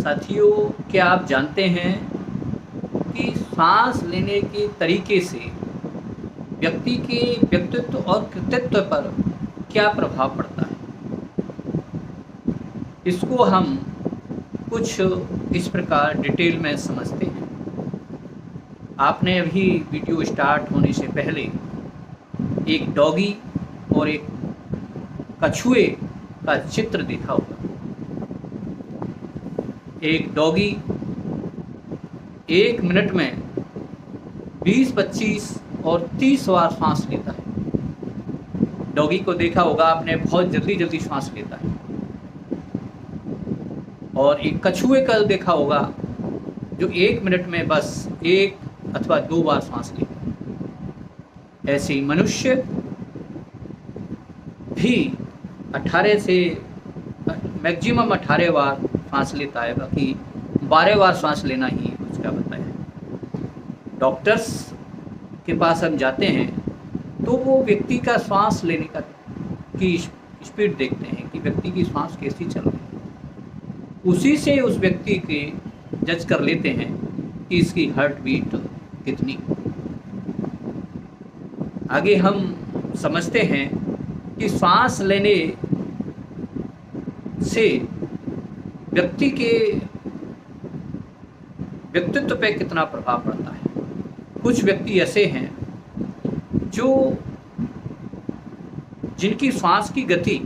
साथियों, क्या आप जानते हैं कि सांस लेने के तरीके से व्यक्ति के व्यक्तित्व और कृतित्व पर क्या प्रभाव पड़ता है? इसको हम कुछ इस प्रकार डिटेल में समझते हैं। आपने अभी वीडियो स्टार्ट होने से पहले एक डॉगी और एक कछुए का चित्र देखा होगा। एक डॉगी 1 मिनट में 20, 25 और 30 बार सांस लेता है। डॉगी को देखा होगा आपने, बहुत जल्दी जल्दी सांस लेता है। और एक कछुए का देखा होगा जो 1 मिनट में बस 1 अथवा 2 बार सांस लेता है। ऐसे ही मनुष्य भी 18 से मैक्सिमम 18 बार सांस लेता है, बाकी 12 बार सांस लेना ही उसका बताया। डॉक्टर्स के पास हम जाते हैं तो वो व्यक्ति का सांस लेने का की स्पीड देखते हैं कि व्यक्ति की सांस कैसी चल रही है। उसी से उस व्यक्ति के जज कर लेते हैं कि इसकी हार्ट बीट कितनी। आगे हम समझते हैं कि सांस लेने से व्यक्ति के व्यक्तित्व पे कितना प्रभाव पड़ता है। कुछ व्यक्ति ऐसे हैं जो जिनकी सांस की गति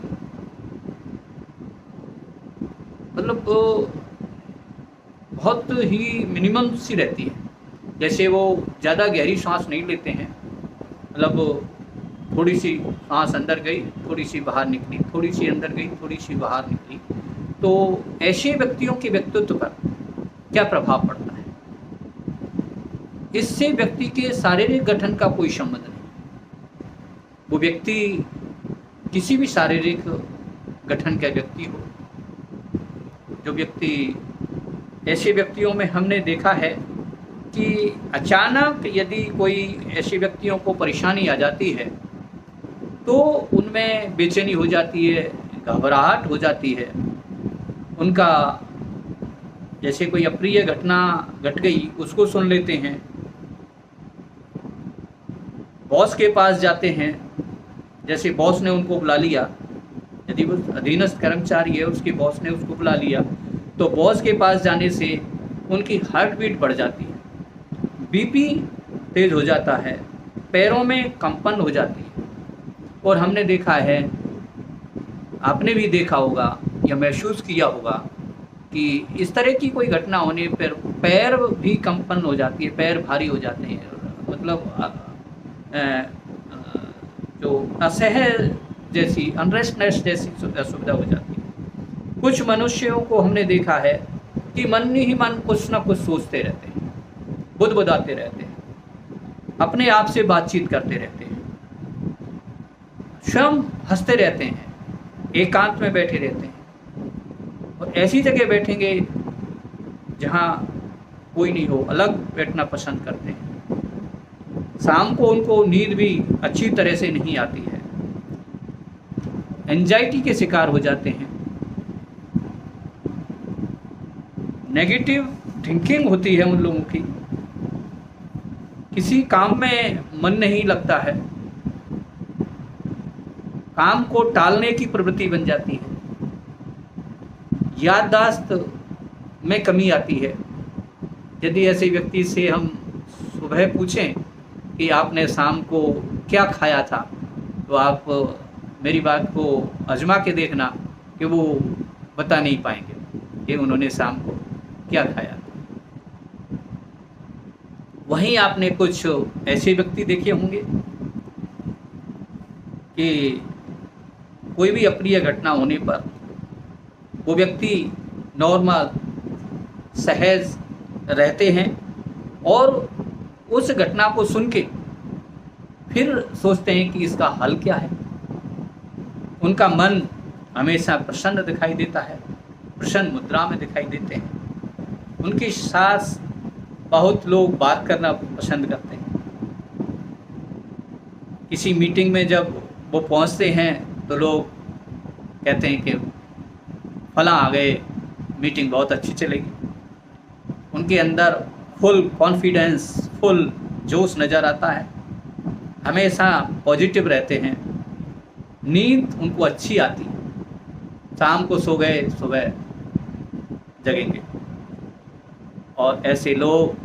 मतलब बहुत ही मिनिमम सी रहती है। जैसे वो ज़्यादा गहरी सांस नहीं लेते हैं, मतलब थोड़ी सी सांस अंदर गई, थोड़ी सी बाहर निकली, थोड़ी सी अंदर गई, थोड़ी सी बाहर निकली। तो ऐसे व्यक्तियों के व्यक्तित्व पर क्या प्रभाव पड़ता है? इससे व्यक्ति के शारीरिक गठन का कोई संबंध नहीं। वो व्यक्ति किसी भी शारीरिक गठन का व्यक्ति हो, जो व्यक्ति ऐसे व्यक्तियों में हमने देखा है कि अचानक यदि कोई ऐसे व्यक्तियों को परेशानी आ जाती है तो उनमें बेचैनी हो जाती है, घबराहट हो जाती है। उनका जैसे कोई अप्रिय घटना घट गई उसको सुन लेते हैं, बॉस के पास जाते हैं, जैसे बॉस ने उनको बुला लिया, यदि वो अधीनस्थ कर्मचारी है उसके बॉस ने उसको बुला लिया तो बॉस के पास जाने से उनकी हार्ट बीट बढ़ जाती है, बीपी तेज हो जाता है, पैरों में कंपन हो जाती है। और हमने देखा है, आपने भी देखा होगा या महसूस किया होगा कि इस तरह की कोई घटना होने पर पैर भी कंपन हो जाती है, पैर भारी हो जाते हैं, मतलब जो असहज जैसी अनरेस्टनेस जैसी सुविधा हो जाती है। कुछ मनुष्यों को हमने देखा है कि मन ही मन कुछ ना कुछ सोचते रहते हैं, बुदबुदाते रहते हैं, अपने आप से बातचीत करते रहते हैं, स्वयं हंसते रहते हैं, एकांत में बैठे रहते हैं। और ऐसी जगह बैठेंगे जहाँ कोई नहीं हो, अलग बैठना पसंद करते हैं। शाम को उनको नींद भी अच्छी तरह से नहीं आती है, एंजाइटी के शिकार हो जाते हैं, नेगेटिव थिंकिंग होती है उन लोगों की, किसी काम में मन नहीं लगता है, काम को टालने की प्रवृत्ति बन जाती है, याददाश्त में कमी आती है। यदि ऐसे व्यक्ति से हम सुबह पूछें कि आपने शाम को क्या खाया था, तो आप मेरी बात को आजमा के देखना कि वो बता नहीं पाएंगे कि उन्होंने शाम को क्या खाया था। वहीं आपने कुछ ऐसे व्यक्ति देखे होंगे कि कोई भी अप्रिय घटना होने पर वो व्यक्ति नॉर्मल सहज रहते हैं और उस घटना को सुन के फिर सोचते हैं कि इसका हल क्या है। उनका मन हमेशा प्रसन्न दिखाई देता है, प्रसन्न मुद्रा में दिखाई देते हैं। उनके साथ बहुत लोग बात करना पसंद करते हैं। किसी मीटिंग में जब वो पहुंचते हैं तो लोग कहते हैं कि फलां आ गए, मीटिंग बहुत अच्छी चलेगी। उनके अंदर फुल कॉन्फिडेंस, फुल जोश नज़र आता है, हमेशा पॉजिटिव रहते हैं, नींद उनको अच्छी आती है, शाम को सो गए सुबह जगेंगे। और ऐसे लोग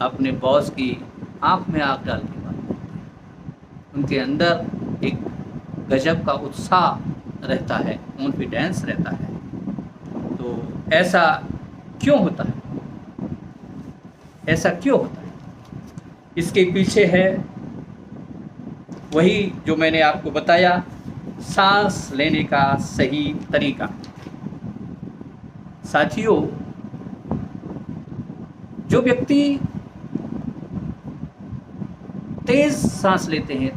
अपने बॉस की आँख में आँख डाल के बात करते हैं। उनके अंदर एक गजब का उत्साह रहता है, कॉन्फिडेंस रहता है। तो ऐसा क्यों होता है? ऐसा क्यों होता है? इसके पीछे है वही जो मैंने आपको बताया, सांस लेने का सही तरीका। साथियों, जो व्यक्ति तेज सांस लेते हैं,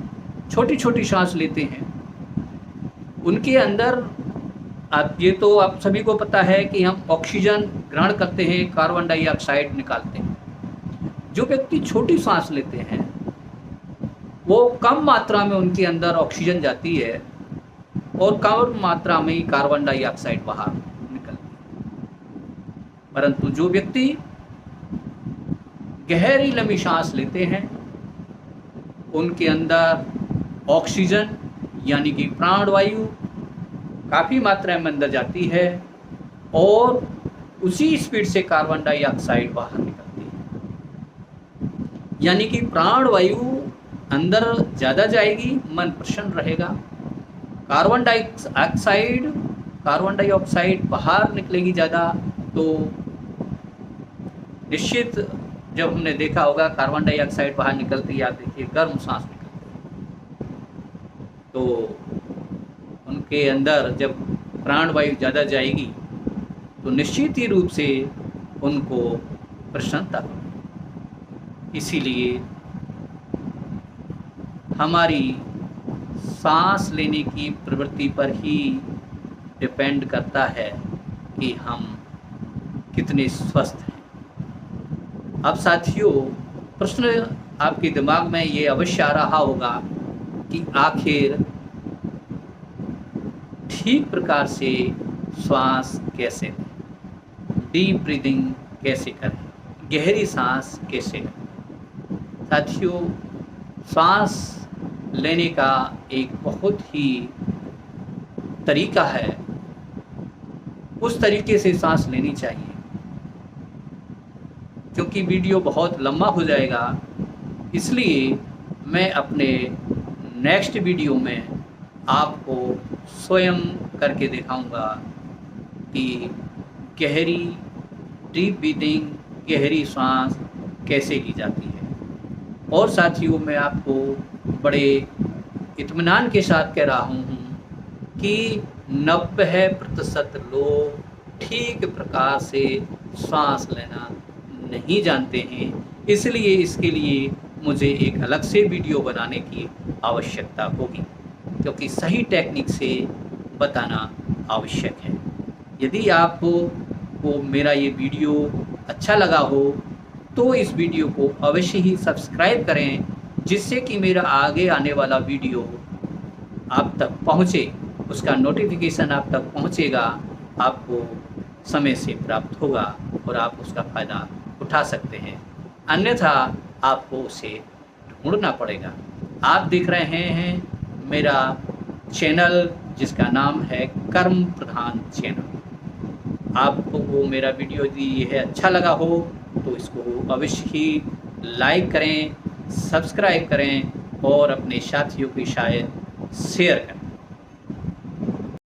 छोटी छोटी सांस लेते हैं, उनके अंदर आप सभी को पता है कि हम ऑक्सीजन ग्रहण करते हैं, कार्बन डाइऑक्साइड निकालते हैं। जो व्यक्ति छोटी सांस लेते हैं वो कम मात्रा में उनके अंदर ऑक्सीजन जाती है और कम मात्रा में ही कार्बन डाइऑक्साइड बाहर निकलती है। परंतु जो व्यक्ति गहरी लंबी सांस लेते हैं उनके अंदर ऑक्सीजन यानी कि प्राणवायु काफ़ी मात्रा में अंदर जाती है और उसी स्पीड से कार्बन डाइऑक्साइड बाहर निकलती है। यानी कि प्राणवायु अंदर ज़्यादा जाएगी, मन प्रसन्न रहेगा। कार्बन डाइऑक्साइड बाहर निकलेगी ज़्यादा, तो निश्चित जब हमने देखा होगा कार्बन डाइऑक्साइड बाहर निकलती है, आप देखिए गर्म सांस निकलती है, तो उनके अंदर जब प्राणवायु ज़्यादा जाएगी तो निश्चित ही रूप से उनको प्रसन्नता होगी। इसीलिए हमारी सांस लेने की प्रवृत्ति पर ही डिपेंड करता है कि हम कितने स्वस्थ हैं। अब साथियों, प्रश्न आपके दिमाग में ये अवश्य आ रहा होगा कि आखिर ठीक प्रकार से श्वास कैसे लें, डीप ब्रीदिंग कैसे करें, गहरी सांस कैसे लें। साथियों, सांस लेने का एक बहुत ही तरीका है, उस तरीके से सांस लेनी चाहिए। क्योंकि वीडियो बहुत लंबा हो जाएगा, इसलिए मैं अपने नेक्स्ट वीडियो में आपको स्वयं करके दिखाऊंगा कि गहरी डीप ब्रीदिंग, गहरी सांस कैसे ली जाती है। और साथियों, मैं आपको बड़े इत्मीनान के साथ कह रहा हूँ कि 90% लोग ठीक प्रकार से सांस लेना नहीं जानते हैं। इसलिए इसके लिए मुझे एक अलग से वीडियो बनाने की आवश्यकता होगी, क्योंकि सही टेक्निक से बताना आवश्यक है। यदि आपको मेरा ये वीडियो अच्छा लगा हो तो इस वीडियो को अवश्य ही सब्सक्राइब करें, जिससे कि मेरा आगे आने वाला वीडियो आप तक पहुँचे, उसका नोटिफिकेशन आप तक पहुँचेगा, आपको समय से प्राप्त होगा और आप उसका फ़ायदा उठा सकते हैं। अन्यथा आपको उसे ढूंढना पड़ेगा। आप देख रहे हैं मेरा चैनल जिसका नाम है कर्म प्रधान चैनल। आपको वो मेरा वीडियो यदि यह अच्छा लगा हो तो इसको अवश्य ही लाइक करें, सब्सक्राइब करें और अपने साथियों के साथ शेयर करें।